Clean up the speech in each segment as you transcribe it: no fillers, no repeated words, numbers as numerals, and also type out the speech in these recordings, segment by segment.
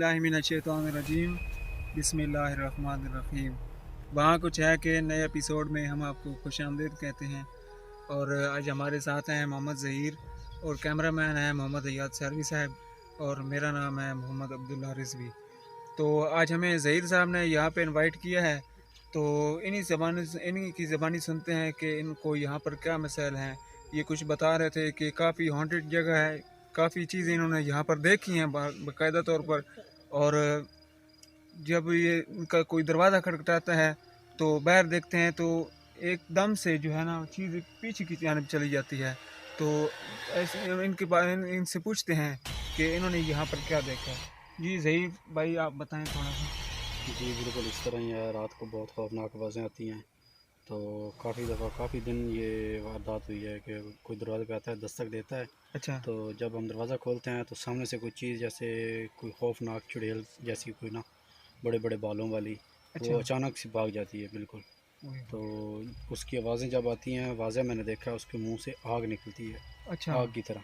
औज़ुबिल्लाहिमिनश्शैतानिर्रजीम बिस्मिल्लाहिर्रहमानिर्रहीम। वहाँ कुछ है कि नए एपिसोड में हम आपको खुशामदीद कहते हैं। और आज हमारे साथ हैं मोहम्मद ज़हीर और कैमरामैन है मोहम्मद अयाद सरवी साहब और मेरा नाम है मोहम्मद अब्दुल्ला रिजवी। तो आज हमें ज़हीर साहब ने यहाँ पे इनवाइट किया है, तो इन्हीं की ज़बानी सुनते हैं कि इनको यहाँ पर क्या मसाइल हैं। ये कुछ बता रहे थे कि काफ़ी हॉन्टेड जगह है, काफ़ी चीज़ें इन्होंने यहाँ पर देखी हैं बाकायदा तौर पर। और जब ये इनका कोई दरवाज़ा खटखटाता है तो बाहर देखते हैं तो एकदम से जो है ना चीज़ पीछे की जानिब चली जाती है। तो ऐसे इनसे पूछते हैं कि इन्होंने यहाँ पर क्या देखा है। जी ज़हीर भाई आप बताएं थोड़ा सा। जी बिल्कुल इस तरह ही है। रात को बहुत खौफनाक आवाज़ें आती हैं। तो काफ़ी दिन ये वारदात हुई है कि कोई दरवाज़े पे आता है, दस्तक देता है। अच्छा। तो जब हम दरवाज़ा खोलते हैं तो सामने से कोई चीज़ जैसे कोई खौफनाक चुड़ैल जैसी कोई ना बड़े बड़े बालों वाली अच्छा। वो अचानक से भाग जाती है बिल्कुल। तो उसकी आवाज़ें जब आती हैं, वाज़े मैंने देखा है उसके मुंह से आग निकलती है। अच्छा। आग की तरह।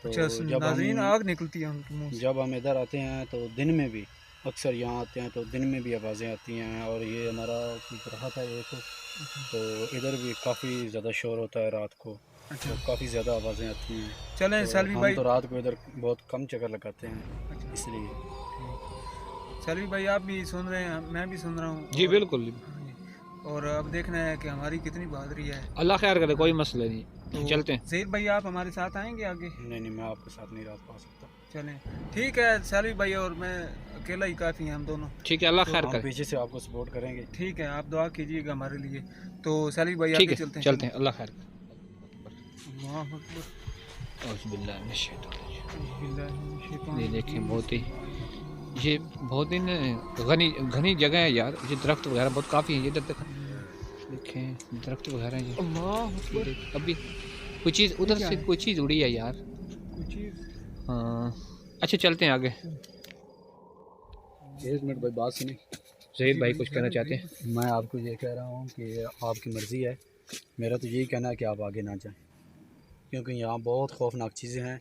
तो अच्छा नाज़रीन आग निकलती है उनके मुंह से। जब हम इधर आते हैं तो दिन में भी अक्सर यहाँ आते हैं तो दिन में भी आवाज़ें आती हैं। और ये हमारा राहत है देखो, तो इधर भी काफ़ी ज़्यादा शोर होता है रात को। अच्छा। तो काफ़ी ज़्यादा आवाज़ें आती हैं। चलें तो सलवी हम भाई। तो रात को इधर बहुत कम चक्कर लगाते हैं। अच्छा। इसलिए सलवी भाई आप भी सुन रहे हैं, मैं भी सुन रहा हूँ। जी बिल्कुल। और अब देखना है कि हमारी कितनी बहादुरी है। अल्लाह खैर करे, कोई मसला नहीं। तो चलते हैं। ज़हीर भाई आप हमारे साथ आएंगे आगे? नहीं मैं आपके साथ नहीं रात पा सकता। चलें ठीक है। सलवी भाई और मैं अकेला ही काफ़ी हैं हम दोनों। ठीक है, अल्लाह खैर हम करे। पीछे से आपको सपोर्ट करेंगे। ठीक है आप दुआ कीजिएगा हमारे लिए। तो सलवी भाई ठीक आगे है, चलते हैं। अल्लाह खैर करे। अल्लाह अकबर। ये देखें ये बहुत ही घनी जगह है यार। ये दरख्त वगैरह बहुत काफ़ी है। इधर देखें दरख्त वगैरह हैं। ये अभी कोई चीज़ उधर से कोई चीज़ उड़ी है यार। हाँ अच्छा चलते हैं आगे। 1 मिनट भाई बात सुनिए। ज़हीर भाई कुछ कहना चाहते हैं? मैं आपको ये कह रहा हूँ कि आपकी मर्ज़ी है। मेरा तो यही कहना है कि आप आगे ना जाएं, क्योंकि यहाँ बहुत खौफनाक चीज़ें हैं।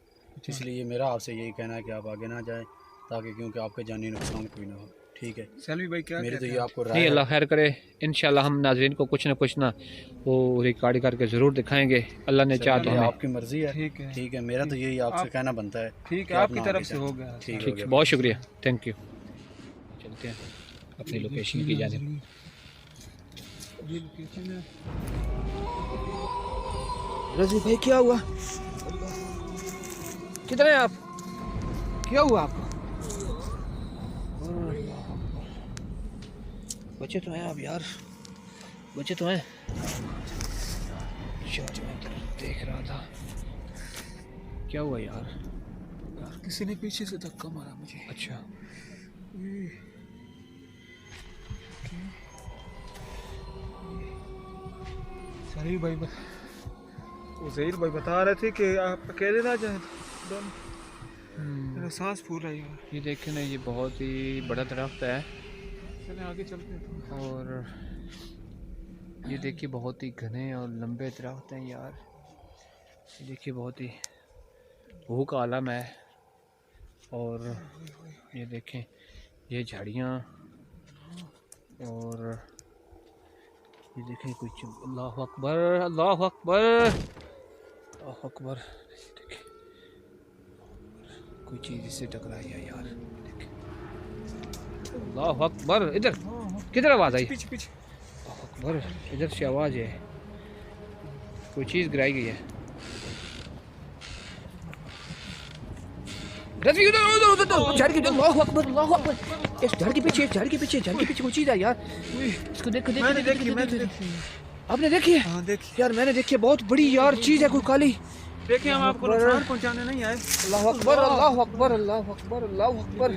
इसलिए मेरा आपसे यही कहना है कि आप आगे ना जाएं, ताकि क्योंकि आपका जानी नुकसान कोई ना हो। ठीक है सलवी भाई क्या मेरी तो ये आपको राय नहीं, है। अल्लाह खैर करे। इंशाल्लाह हम नाज़रीन को कुछ ना वो रिकॉर्ड करके ज़रूर दिखाएंगे। अल्लाह ने चाहा तो हमें। आपकी मर्ज़ी है। ठीक है मेरा तो यही आपसे कहना बनता है। ठीक है आपकी तरफ से हो गया। ठीक ठीक है, बहुत शुक्रिया, थैंक यू। चलते हैं अपनी लोकेशन की जानिब। रजवी भाई क्या हुआ? किधर है आप? क्या हुआ आपको? बच्चे तो हैं आप यार, बच्चे तो हैं। देख रहा था क्या हुआ यार? किसी ने पीछे से धक्का मारा मुझे। अच्छा सलवी भाई वो ज़हीर भाई बता रहे थे कि आप अकेले ना जाएं दोनों। मेरा सांस फूल रही है। ये देखें ना, ये बहुत ही बड़ा दरख्त है। चलें आगे चलते हैं। और ये देखिए बहुत ही घने और लंबे दरख्त हैं यार। ये देखिए बहुत ही भूख का आलम है। और ये देखें ये झाड़ियाँ और ये देखें कुछ। अल्लाह अकबर, अल्लाह अकबर, अल्लाह अकबर। देखें कोई चीज़ इससे टकराई है यार। देखें अल्लाह अकबर। इधर किधर आवाज़ आई? पीछे पीछे। अल्लाह अकबर, इधर से आवाज़ है, कोई चीज़ गिराई गई है। रजवी उधर उधर उधर झाड़ के। अल्लाह अकबर, अल्लाह अकबर। इस झाड़ के पीछे कोई चीज़ है यार। इसको देखो देखो। मैंने देखी। आपने देखी है? हाँ देखी यार मैंने देखी है, बहुत बड़ी यार चीज़ है, कोई काली। देखिए हम आपको नुकसान पहुंचाने नहीं आए। अल्लाह अकबर, अल्लाह अकबर, अल्लाह अकबर, अल्लाह अकबर।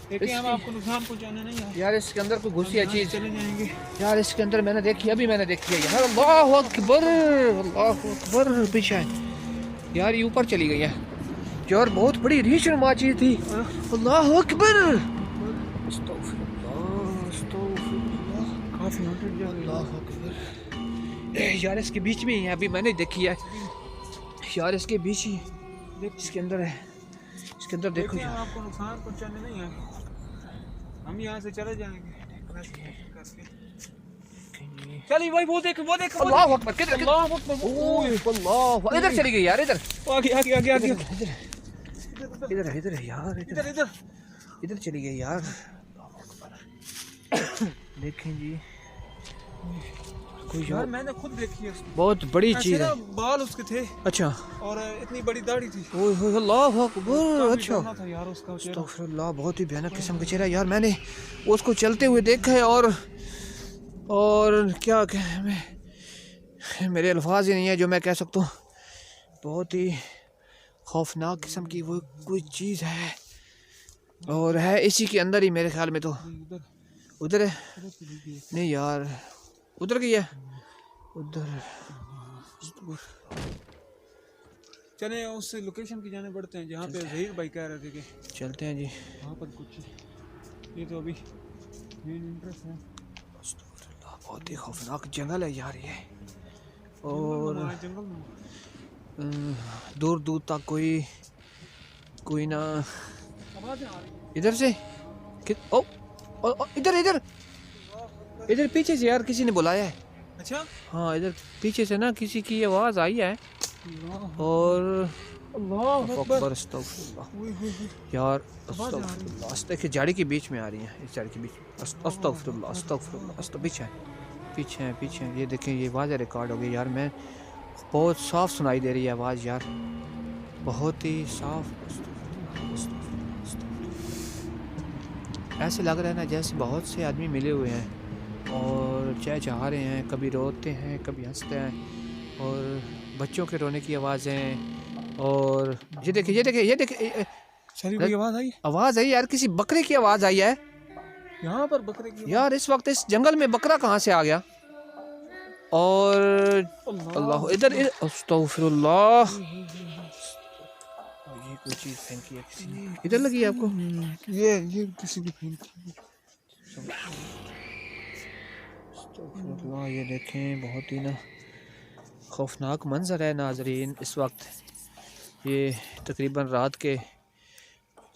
देखिए हम आपको नुकसान पहुंचाने नहीं आए। यार इसके अंदर कोई घुसी है चीज़। चले जाएंगे यार इसके अंदर मैंने देखी, अभी मैंने देखी है यार। अल्लाह अकबर, अल्लाह अकबर। पीछे है यार, ये ऊपर चली गई है यार, बहुत बड़ी रीछ नुमा चीज़ थी। अल्लाह अकबर, काफी अल्लाह अकबर। यार इसके बीच में ही है, अभी मैंने देखी है यार, इसके बीच ही इसके अंदर है, इसके अंदर देखो देखिए, हम यार। आपको नुकसान पहुंचाने नहीं आए, हम यहाँ से चले जाएंगे। चलिए भाई, वो देख वो देख। अल्लाह अकबर, किधर अल्लाह अकबर, अल्लाह, इधर चली गई यार, इधर आगे आगे आगे आगे इधर इधर है यार, इधर इधर। इधर चली गई यार। देखें जी, कोई यार यार मैंने खुद देखी है उसको, बहुत बड़ी ऐसे चीज है। ना बाल उसके थे अच्छा, और इतनी बड़ी दाढ़ी थी। ओए होए, अल्लाह अकबर, काफी अच्छा, डरावना था यार उसका चेहरा। अस्तगफिरुल्लाह, बहुत ही भयानक किस्म का चेहरा यार। मैंने उसको चलते हुए देखा है और क्या कहें, मेरे अल्फाज ही नहीं है जो मैं कह सकता हूँ। बहुत ही खौफनाक किस्म की वो कोई चीज़ है, और है इसी के अंदर ही मेरे ख्याल में। तो उधर उधर है, उधर चली गई। नहीं यार, उधर गई है, उधर। चले उस लोकेशन की जाने बढ़ते हैं जहाँ पे जहीर भाई कह रहे थे कि चलते हैं जी। वहाँ पर कुछ, ये तो अभी मेन इंटरेस्ट है। अस्तगफिरुल्लाह, बहुत ही खौफनाक जंगल है यार ये, और जंगल में दूर दूर तक कोई ना। आवाज़ें आ रही हैं। इधर से ओ, इधर इधर इधर पीछे से यार किसी ने बुलाया है। अच्छा, हाँ, इधर पीछे से ना किसी की आवाज़ आई है, और अल्लाह अकबर। अस्तगफिरुल्लाह ओए होए होए। यार, अस्तगफिरुल्लाह, देखिए झाड़ी के बीच में आ रही है, इस झाड़ी के बीच में। अस्तगफिरुल्लाह अस्तगफिरुल्लाह, पीछे है, पीछे है। ये देखें, ये आवाज़ रिकॉर्ड हो गई यार। मैं बहुत साफ सुनाई दे रही है आवाज़ यार, बहुत ही साफ। ऐसे लग रहा है ना जैसे बहुत से आदमी मिले हुए हैं और चहचहा रहे हैं, कभी रोते हैं कभी हंसते हैं, और बच्चों के रोने की आवाज़ें। और ये देखिए, ये देखिए, ये देखिए, सारी कोई आवाज़ आई आवाज़ आई यार, किसी बकरे की आवाज़ आई है यहाँ पर, बकरे की यार। इस वक्त इस जंगल में बकरा कहाँ से आ गया? और अल्लाह, इधर अस्तगफिरुल्लाह, ये कोई चीज़ फेंकी है किसी ने, इधर लगी है आपको? ये किसी की फेंकी। अस्तगफिरुल्लाह, ये देखें, बहुत ही ना खौफनाक मंजर है नाजरीन। इस वक्त ये तकरीबन रात के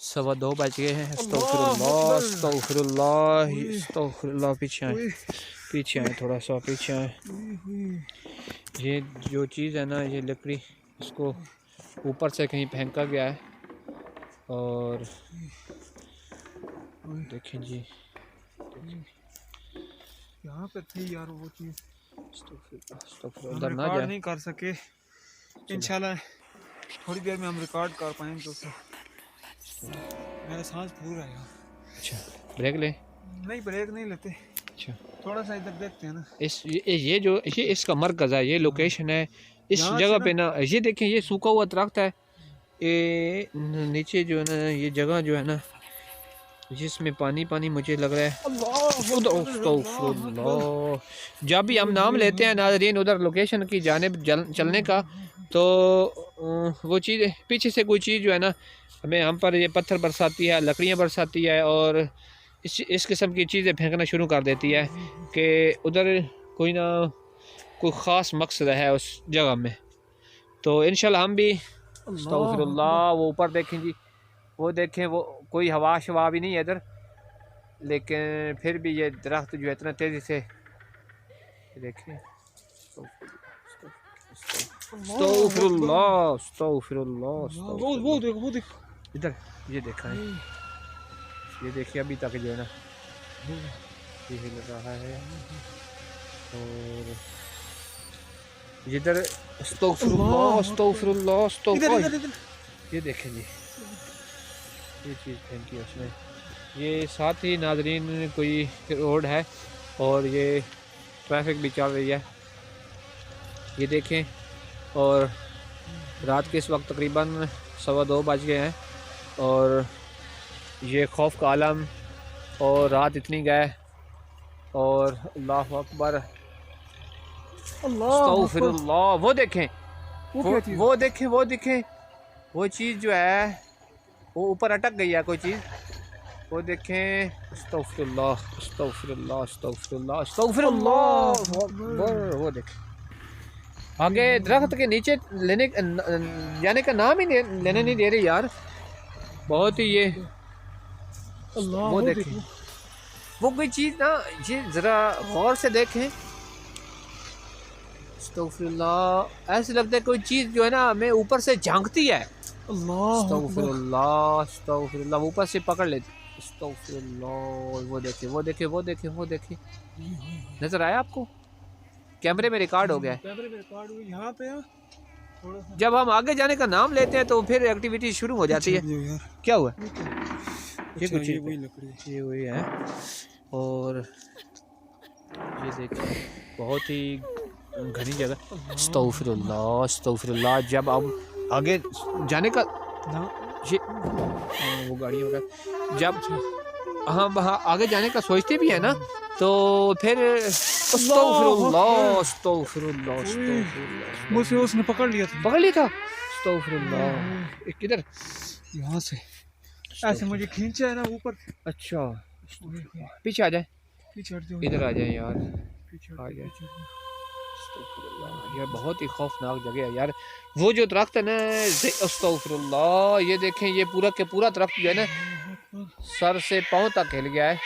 2:15 बज गए हैं। अस्तगफिरुल्लाह अस्तगफिरुल्लाह अस्तगफिरुल्लाह, पीछे आए थोड़ा सा, पीछे आए। ये जो चीज़ है ना, ये लकड़ी, इसको ऊपर से कहीं फेंका गया है, और देखें जी, यहाँ पे थी यार वो चीज़, उधर ना रिकॉर्ड जाए। नहीं कर सके। इंशाल्लाह थोड़ी देर में हम रिकॉर्ड कर पाएंगे तो उसे। मेरा सांस फूल रहा है यार। अच्छा, ब्रेक ले। नहीं, ब्रेक नहीं लेते, अच्छा, थोड़ा सा इधर देखते हैं ना। ये इसका मरकज़ है, ये लोकेशन है इस यहाँ जगह से पे ना। ये देखें, ये सूखा हुआ दरख्त है, ये नीचे जो है ना, ये जगह जो है ना, जिसमें पानी मुझे लग रहा है। अस्तगफिरुल्लाह, जब भी हम नाम लेते हैं नाज़रीन उधर लोकेशन की जानिब चलने का, तो वो चीज़ पीछे से कोई चीज़ जो है ना, हमें हम पर ये पत्थर बरसाती है, लकड़ियाँ बरसाती है, और इस किस्म की चीज़ें फेंकना शुरू कर देती है कि उधर कोई ना कोई ख़ास मकसद है उस जगह में। तो इंशाल्लाह हम भी, अस्तगफिरुल्लाह, वो ऊपर देखें जी, वो देखें, वो कोई हवा शवा भी नहीं है इधर, लेकिन फिर भी ये दरख्त जो है इतना तेज़ी से, देखें, अस्तगफिरुल्लाह अस्तगफिरुल्लाह अस्तगफिरुल्लाह। वो देखो, वो देखो इधर ये देखा है, ये देखिए, अभी तक जो है ना ये हिल रहा है, और इधर अस्तगफिरुल्लाह अस्तगफिरुल्लाह अस्तगफिरुल्लाह, ये देखें जी, ये चीज़ फेंकी है उसने। ये साथ ही नाजरीन कोई रोड है, और ये ट्रैफिक भी चल रही है, ये देखें। और रात के इस वक्त तकरीबन 2:15 बज गए हैं, और ये खौफ का आलम, और रात इतनी गए, और अल्लाह अकबर अस्तगफिरुल्लाह। वो देखें, वो देखें, वो चीज़ जो है वो ऊपर अटक गई है कोई चीज़, वो देखें। अस्तगफिरुल्लाह अस्तगफिरुल्लाह अस्तगफिरुल्लाह अस्तगफिरुल्लाह, वो देखें। आगे दरख्त के नीचे जाने का नाम ही लेने नहीं दे रही यार। बहुत ही ये अल्लाह वो देखें, वो कोई चीज़ ना, ये ज़रा गौर से देखें। अस्तगफिरुल्लाह, ऐसे लगता है कोई चीज़ जो है ना हमें ऊपर से झांकती है। अस्तगफिरुल्लाह, अस्तगफिरुल्लाह, ऊपर से पकड़ लेती। अस्तगफिरुल्लाह, वो देखे, वो देखे, वो देखे, वो देखे, नज़र आया आपको? कैमरे में रिकॉर्ड हो गया है। कैमरे में रिकॉर्ड हुई यहाँ पे है थोड़ा सा। जब हम आगे जाने का नाम लेते हैं तो फिर एक्टिविटी शुरू हो जाती है। यार क्या हुआ? ये कुछ ये वही लकड़ी है। ये वही है। और ये देखिए बहुत ही घनी जगह। अस्तगफिरुल्लाह, अस्तगफिरुल्लाह, जब हम आगे जाने का ना ये वो गाड़ी वगैरह, जब हम वहाँ आगे जाने का सोचते भी है ना तो फिर अस्तगफिरुल्लाह, अस्तगफिरुल्लाह, अस्तगफिरुल्लाह, मुझसे उसने पकड़ लिया था। पकड़ लिया था। अस्तगफिरुल्लाह, किधर? यहाँ से ऐसे मुझे खींचा है ना ऊपर। अच्छा, पीछे आ जाए, पीछे हट जाओ। इधर आ जाए यार, पीछे आ जाए। पीछे। ये बहुत ही खौफनाक जगह है यार। वो जो दरख्त है ना, अस्तगफिरुल्लाह, ये देखें, ये पूरा के पूरा दरख्त जो है ना सर से पाँव तक हिल गया है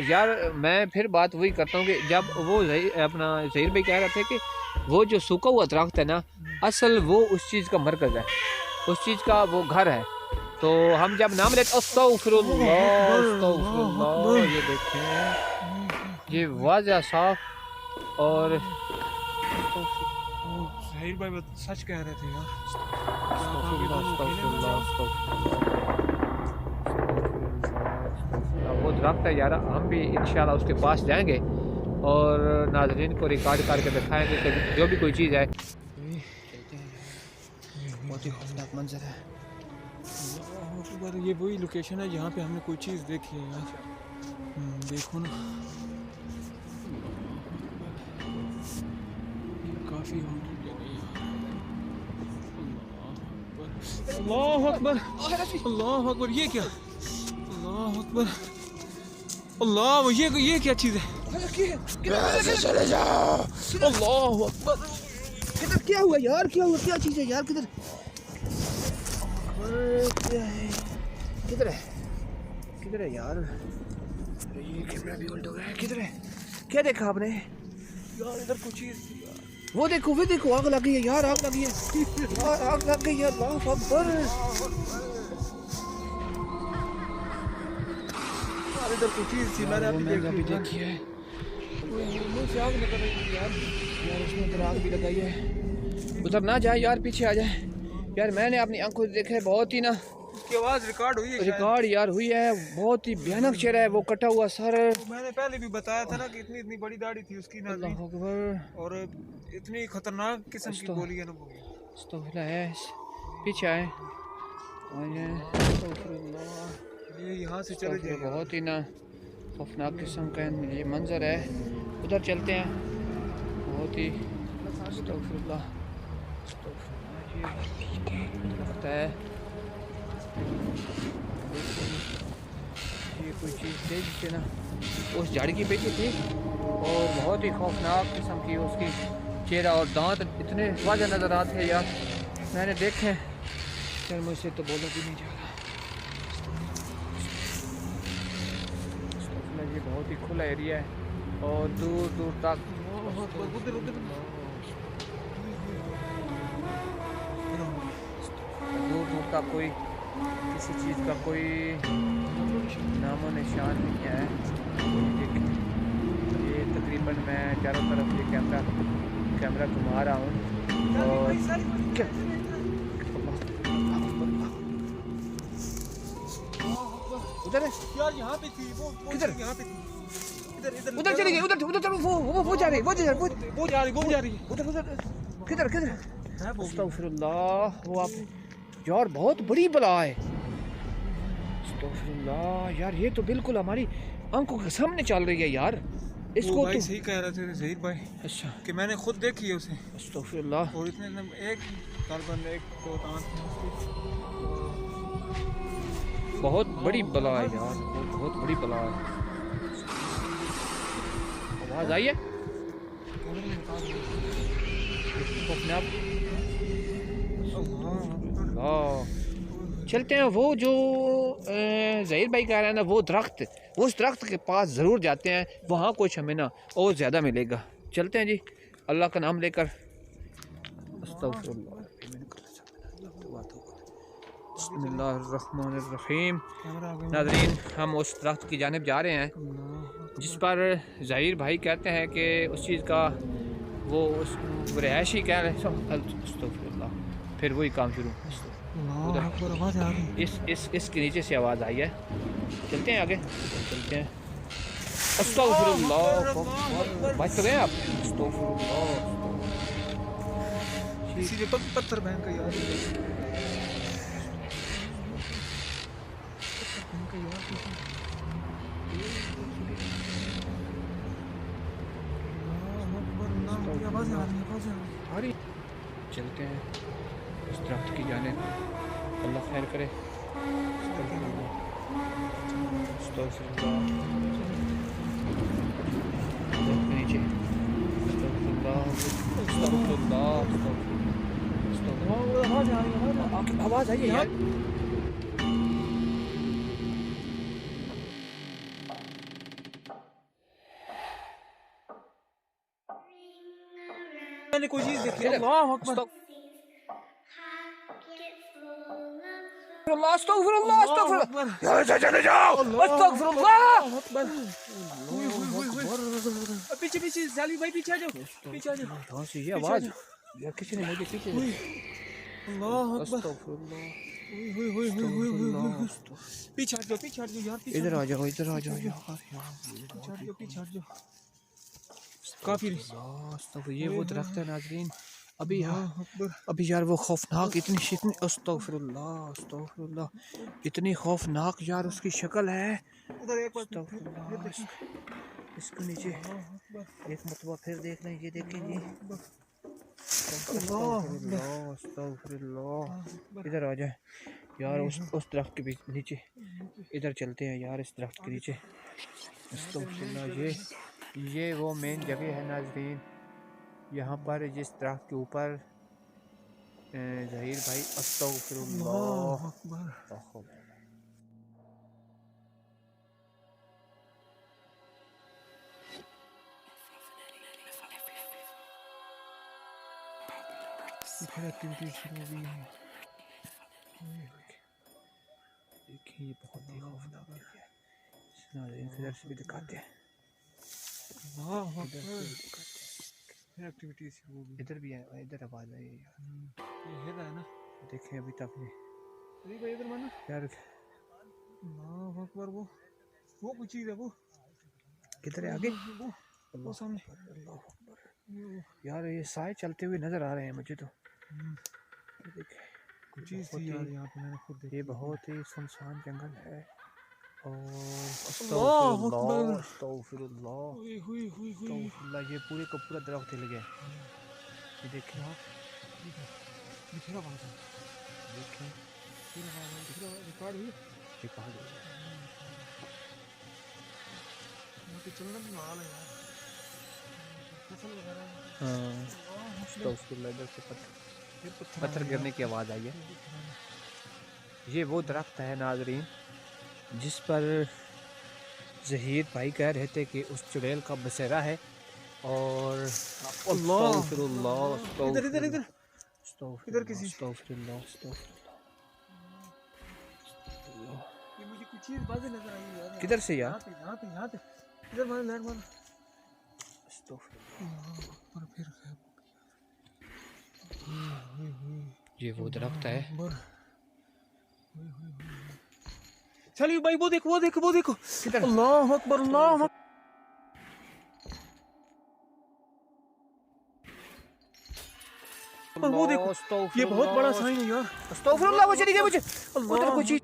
यार। मैं फिर बात वही करता हूँ कि जब वो अपना ज़हीर भाई कह रहे थे कि वो जो सूखा हुआ दरख्त है ना, असल वो उस चीज़ का मरकज़ है, उस चीज़ का वो घर है। तो हम जब नाम लेते अस्तगफिरुल्लाह, अस्तगफिरुल्लाह, ये देखें, ये वाज़ह साफ। और ज़हीर भाई सच कह रहे थे यार। अस्तगफिरुल्लाह, अस्तगफिरुल्लाह, अस्तगफिरुल्लाह, वो दरख्त है यार। हम भी इंशाल्लाह उसके पास जाएंगे और नाज़रीन को रिकॉर्ड करके दिखाएंगे कि जो भी कोई चीज़ है। बहुत ही खौफनाक मंजर है। ये वही लोकेशन है जहाँ पे हमने कोई चीज़ देखी है यार। देखो ना, काफ़ी अल्लाह अकबर, अल्लाह अकबर, ये क्या? अल्लाह अकबर, अल्लाह, ये क्या चीज़ है? चले जाओ। अल्लाह अकबर, किधर? क्या हुआ यार? क्या हुआ? क्या चीज़ है यार? किधर? क्या है? किधर है? किधर है यार? ये कैमरा भी उल्टा हो गया है। किधर है? क्या देखा आपने यार इधर कुछ चीज़ थी यार। वो देखो, वो देखो, आग लगी है यार, आग लगी है यार, आग लग गई है। अल्लाह अकबर, यार इधर कुछ चीज़ थी, मैंने अभी देखी है। मुंह से आग निकल रही थी यार। यार उसने उधर आग भी लगाई है। उधर ना जाए यार, पीछे आ जाए यार। मैंने अपनी आंखों से देखा है, बहुत ही ना उसकी आवाज़ रिकॉर्ड हुई है शायद। रिकॉर्ड यार हुई है। बहुत ही भयानक चेहरा है, वो कटा हुआ सर। मैंने पहले भी बताया था ना कि इतनी इतनी बड़ी दाढ़ी थी उसकी ना, अल्लाह अकबर, और इतनी खतरनाक किस्म की गोली है ना वो। अस्तगफिरुल्लाह है। पीछे आए, अस्तगफिरुल्लाह, ये यहाँ से चले जाए। बहुत ही ना खौफनाक किस्म का ये मंजर है। उधर चलते हैं। बहुत ही अस्तगफिरुल्लाह, लगता है ये कोई चीज़ थी जिससे ना उस झाड़ी की बेटी थी, और बहुत ही खौफनाक किस्म की उसकी चेहरा और दांत इतने वाज़ह नज़र आते हैं यार, मैंने देखे। यार मुझसे तो बोला भी नहीं जा रहा। ये बहुत ही खुला एरिया है और दूर दूर तक दूर दूर तक कोई किसी चीज़ का कोई नामो निशान नहीं है। ये तकरीबन मैं चारों तरफ ये कैमरा घुमा रहा हूँ। और क्या उधर है यार यहाँ पे थी वो किधर? यहाँ पे थी। इधर इधर उधर चली गई, उधर उधर चलो, वो जा रही, वो जा रही, वो जा रही, वो जा रही है। उधर उधर किधर किधर? है वो। अस्तगफिरुल्लाह, वो आप यार बहुत बड़ी बला है। अस्तगफिरुल्लाह यार, ये तो बिल्कुल हमारी आंखों के सामने चल रही है यार। इसको भाई तो सही कह रहे थे ज़हीर भाई अच्छा, कि मैंने खुद देखी है उसे। अस्तगफिरुल्लाह, और इतने एक तकरीबन एक दो दांत थे उसके। बहुत बड़ी बला है यार, बहुत बड़ी बला है। आवाज़ आई है चलते हैं वो जो ज़हीर भाई कह रहे हैं ना, वो दरख्त, उस दरख्त के पास ज़रूर जाते हैं, वहाँ कुछ हमें ना और ज़्यादा मिलेगा। चलते हैं जी, अल्लाह का नाम लेकर। बिस्मिल्लाहिर्रहमानिर्रहीम। नाज़रीन, हम उस दरख्त की जानिब जा रहे हैं जिस पर ज़हीर भाई कहते हैं कि उस चीज़ का वो उस रिहायशी कह रहे हैं, फिर वही काम शुरू। इसके नीचे से आवाज़ आई है। चलते हैं आगे, चलते हैं। अस्तगफिरुल्लाह, बात कर रहे हैं आप? अस्तगफिरुल्लाह, पत्थर बहन का यार, चलते हैं इस दरख्त की जाने, अल्लाह खैर करे। नीचे आवाज़ आई है यार। मैंने कोई चीज देखी। अल्लाह अकबर, अस्तगफिरुल्लाह, अस्तगफिरुल्लाह, यार चले जाओ, अस्तगफिरुल्लाह। पीछे पीछे जाली भाई, पीछे आ जाओ, पीछे आ जाओ। कहाँ से ये आवाज़? यार किसी ने मुझे पीछे। अल्लाह अकबर, अस्तगफिरुल्लाह, पीछे हट जाओ, पीछे हट जाओ यार, इधर आ जाओ, इधर आ जाओ यार। पीछे हट जाओ, पीछे हट जाओ। काफी ये वो दरख्त है नाज़रीन। अभी अभी यार वो खौफनाक, इतनी अस्तगफिरुल्लाह, अस्तगफिरुल्लाह, इतनी खौफनाक यार उसकी शक्ल है। इसके नीचे एक मरतबा फिर देख लें, ये देखें जी। अस्तगफिरुल्लाह, इधर आ जाए यार, उस दरख्त के नीचे इधर चलते हैं यार, इस दरख्त के नीचे। अस्तगफिरुल्लाह, ये वो मेन जगह है नाज़रीन, यहाँ पर जिस दरख्त के ऊपर ज़हीर भाई अस्तगफिरुल्लाह। एक्टिविटी शुरू हुई है। देखिए ये बहुत ही खौफनाक है। इधर से भी दिखाते हैं, एक्टिविटी शुरू हो गई। इधर भी है, इधर आवाज़ आई है यार। ये है ना, देखें अभी तक नहीं अरे भाई इधर मानो यार। अल्लाह अकबर, वो कुछ चीज है, वो किधर है आगे? वो सामने। अल्लाह अकबर यार, ये साए चलते हुए नजर आ रहे हैं मुझे तो। देखें कुछ चीज थी यार यहाँ पे, मैंने खुद देखी। ये बहुत ही सुनसान जंगल है। और अस्तगफिरुल्लाह, ये पूरे का पूरा दरख्त हिल गया। ये देखें आप, फिर आवाज है, देखें फिर आवाज है, फिर रिकॉर्ड हुई। ये कहाँ गया? यहाँ पे चलना भी माल है यार, फसल वगैरह। हाँ, अस्तगफिरुल्लाह, इधर से पत्थर गिरने की आवाज़ आई है। ये वो दरख्त है नाज़रीन जिस पर ज़हीर भाई कह रहे थे कि उस चुड़ैल का बसेरा है। और अस्तगफिरुल्लाह, इधर इधर इधर इधर किसी, अस्तगफिरुल्लाह, ये मुझे कुछ चीज बातें नजर आई यार। किधर से यार? यहाँ पे इधर मारो, लैंड मारो। अस्तगफिरुल्लाह, फिर ये वो दरख्त है। चलिए भाई, वो देखो, वो देखो, वो देखो। किधर? अल्लाह अकबर, अल्लाह अकबर। वो देखो, ये बहुत बड़ा साइन है यार। अस्तगफिरुल्लाह, वो चली गई मुझे। उधर कुछ चीज।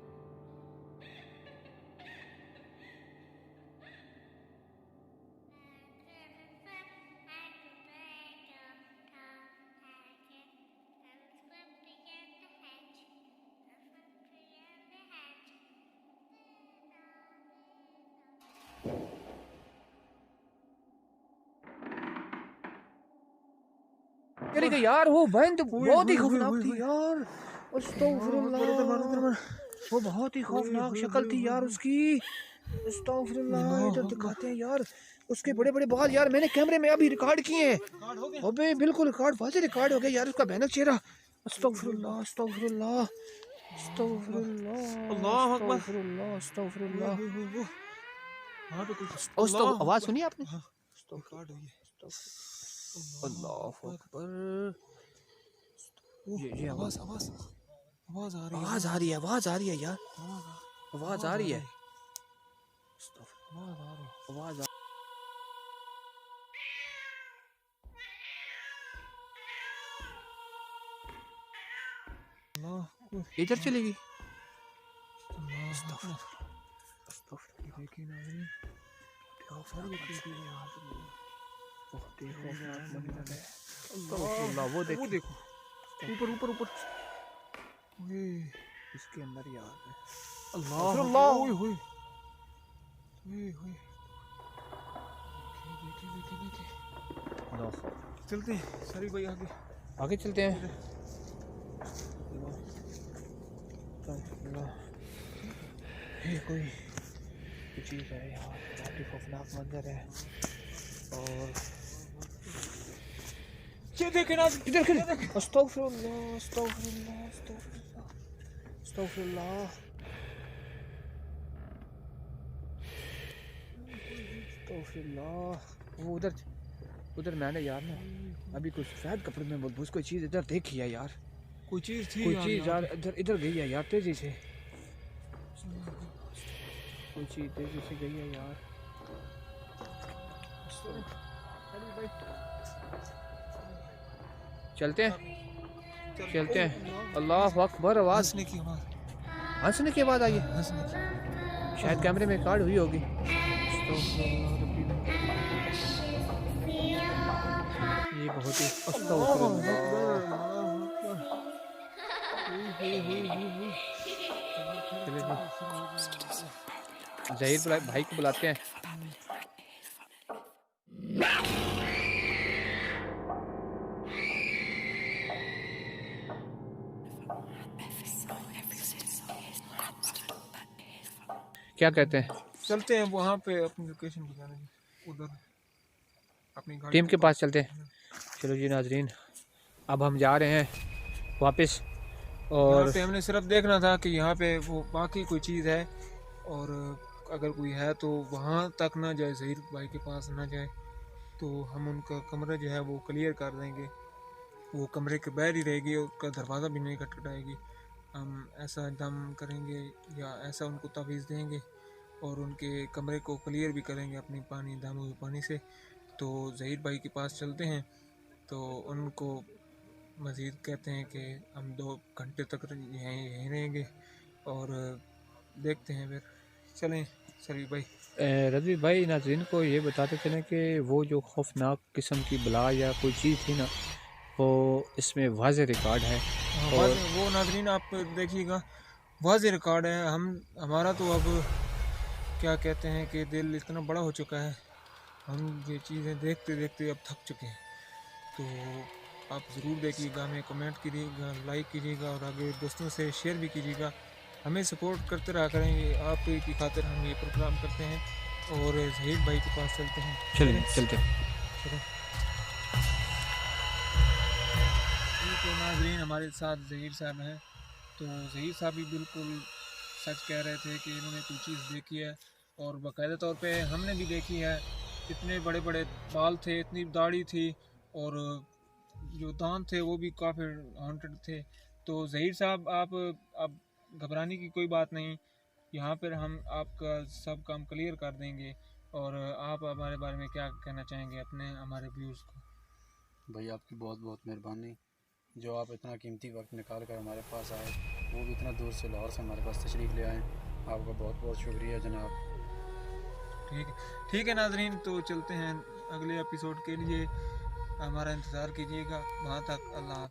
चली गई यार, वो बहन तो बहुत ही खौफनाक थी यार। अस्तगफिरुल्लाह। वो बहुत ही खौफनाक शक्ल थी यार उसकी। अस्तगफिरुल्लाह। इधर दिखाते हैं यार उसके बड़े बड़े बाल यार, मैंने कैमरे में अभी रिकॉर्ड किए हैं। अबे बिल्कुल रिकॉर्ड, वाज़े रिकॉर्ड हो गया यार उसका भयानक चेहरा। अस्तगफिरुल्लाह अस्तगफिरुल्लाह अस्तगफिरुल्लाह अल्लाह अकबर। अस्तगफिरुल्लाह अस्तगफिरुल्लाह। वहाँ पे कुछ आवाज़ सुनी आपने? रिकॉर्ड हुई है। अल्लाह अकबर। ये आवाज़ आवाज़ आवाज़ आ रही है। आवाज़ आ रही है, आवाज़ आ रही है यार, आवाज़ आ रही है। आवाज़ आ इधर चली गई। देखिए नाज़रीन, वो देखो ऊपर ऊपर ऊपर। इसके अंदर यार अल्लाह ओए होए ओए होए। देखिए चलते हैं सारी भाई आगे। आगे चलते हैं। ये कोई चीज़ है यहाँ, बहुत ही खौफनाक मंजर है। और ये देखे ना इधर अस्तगफिरुल्लाह अस्तगफिरुल्लाह अस्तगफिरुल्लाह अस्तगफिरुल्लाह अस्तगफिरुल्लाह। वो उधर मैंने यार ना अभी कुछ सफ़ेद कपड़े में बहुत कोई चीज़ इधर देखी है यार। कोई चीज़ थी कोई चीज़ यार इधर गई है यार, तेजी से कोई चीज़ तेजी से गई है यार। चलते हैं अल्लाह अकबर। आवाज़ हंसने की आवाज़, हंसने की आवाज़ आई है, हंसने की। शायद कैमरे में रिकॉर्ड हुई होगी। ये बहुत ही ज़हीर भाई को बुलाते हैं। क्या कहते हैं? चलते हैं वहाँ पे अपनी लोकेशन बताने, उधर अपनी गाड़ी टीम के पास चलते हैं। चलो जी नाजरीन, अब हम जा रहे हैं वापस। और यहाँ पे हमने सिर्फ देखना था कि यहाँ पे वो बाकी कोई चीज़ है, और अगर कोई है तो वहाँ तक ना जाए, ज़हीर भाई के पास ना जाए, तो हम उनका कमरा जो है वो क्लियर कर देंगे। वो कमरे के बाहर ही रहेगी, उसका दरवाज़ा भी नहीं खटखटाएगी। हम ऐसा दम करेंगे या ऐसा उनको तवीज़ देंगे और उनके कमरे को क्लियर भी करेंगे अपनी पानी दम हुए पानी से। तो ज़हीर भाई के पास चलते हैं, तो उनको मज़ीद कहते हैं कि हम 2 घंटे तक यहीं रहेंगे और देखते हैं फिर। चलें शरीफ भाई। रज़वी भाई नाज़रीन को ये बताते चलें कि वो जो खौफनाक किस्म की बला या कोई चीज़ थी ना, वो इसमें वाज़े रिकॉर्ड है। और वो नाज़रीन आप देखिएगा, वाज़े रिकॉर्ड है। हमारा तो अब क्या कहते हैं कि दिल इतना बड़ा हो चुका है, हम ये चीज़ें देखते देखते अब थक चुके हैं। तो आप ज़रूर देखिएगा, हमें कमेंट कीजिएगा, लाइक कीजिएगा और आगे दोस्तों से शेयर भी कीजिएगा। हमें सपोर्ट करते रहा करेंगे, आप की खातिर हम ये प्रोग्राम करते हैं। और ज़हीर भाई के पास चलते हैं। चलते तो नाज़रीन हमारे साथ ज़हीर साहब हैं। तो ज़हीर साहब भी बिल्कुल सच कह रहे थे कि इन्होंने कोई चीज़ देखी है, और बाकायदा तौर पे हमने भी देखी है। इतने बड़े बड़े बाल थे, इतनी दाढ़ी थी, और जो दांत थे वो भी काफ़ी हॉन्टेड थे। तो ज़हीर साहब आप अब घबराने की कोई बात नहीं, यहाँ पर हम आपका सब काम क्लियर कर देंगे। और आप हमारे बारे में क्या कहना चाहेंगे अपने हमारे व्यूज़ को? भाई आपकी बहुत बहुत मेहरबानी, जो आप इतना कीमती वक्त निकाल कर हमारे पास आए, वो भी इतना दूर से लाहौर से हमारे पास तशरीफ़ ले आए। आपका बहुत बहुत शुक्रिया जनाब। ठीक है नाज़रीन, तो चलते हैं अगले एपिसोड के लिए। हमारा इंतज़ार कीजिएगा। वहाँ तक अल्लाह।